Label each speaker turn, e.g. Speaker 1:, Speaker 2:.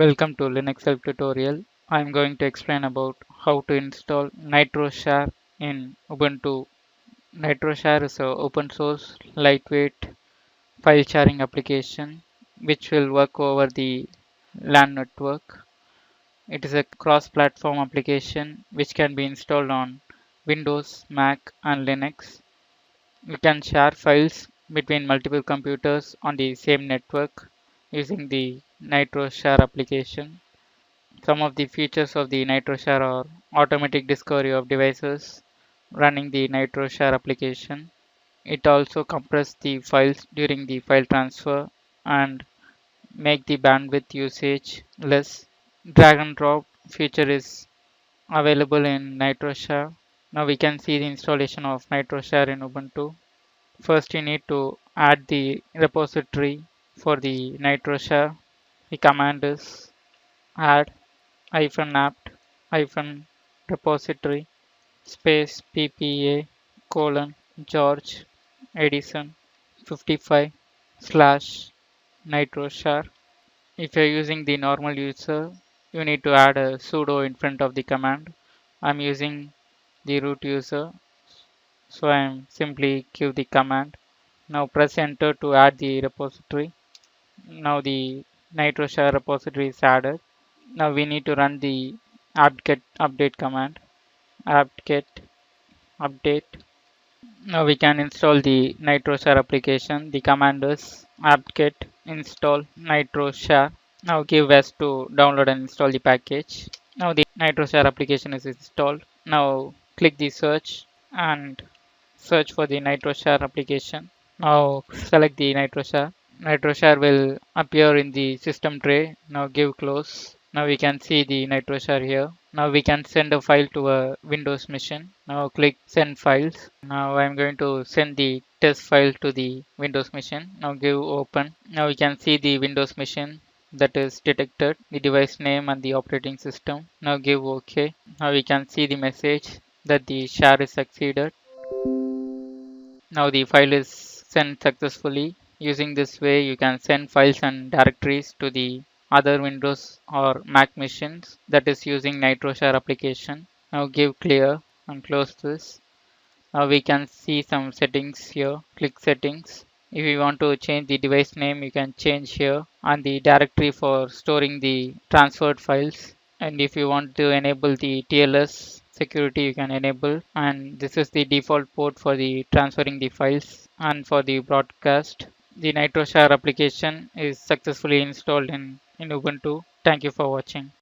Speaker 1: Welcome to Linux Help tutorial. I am going to explain about how to install NitroShare in Ubuntu. NitroShare is an open source, lightweight file sharing application which will work over the LAN network. It is a cross-platform application which can be installed on Windows, Mac and Linux. You can share files between multiple computers on the same network using the NitroShare application. Some of the features of the NitroShare are automatic discovery of devices running the NitroShare application. It also compresses the files during the file transfer and make the bandwidth usage less. Drag and drop feature is available in NitroShare. Now we can see the installation of NitroShare in Ubuntu. First you need to add the repository for the NitroShare. The command is add -apt -repository space ppa :George Edison 55 slash NitroShare. If you're using the normal user, you need to add a sudo in front of the command. I'm using the root user, so I'm simply give the command. Now press enter to add the repository. Now the NitroShare repository is added. Now we need to run the apt-get update command. Apt-get update. Now we can install the NitroShare application. The command is apt-get install NitroShare. Now give S to download and install the package. Now the NitroShare application is installed. Now click the search and search for the NitroShare application. Now select the NitroShare. NitroShare will appear in the system tray. Now give close. Now we can see the NitroShare here. Now we can send a file to a Windows machine. Now click send files. Now I'm going to send the test file to the Windows machine. Now give open. Now we can see the Windows machine that is detected, the device name and the operating system. Now give OK. Now we can see the message that the share is succeeded. Now the file is sent successfully. Using this way you can send files and directories to the other Windows or Mac machines that is using NitroShare application. Now give clear and close this. Now we can see some settings here. Click settings. If you want to change the device name, you can change here, and the directory for storing the transferred files. And if you want to enable the TLS security, you can enable, and this is the default port for the transferring the files. And for the broadcast, the NitroShare application is successfully installed in Ubuntu. Thank you for watching.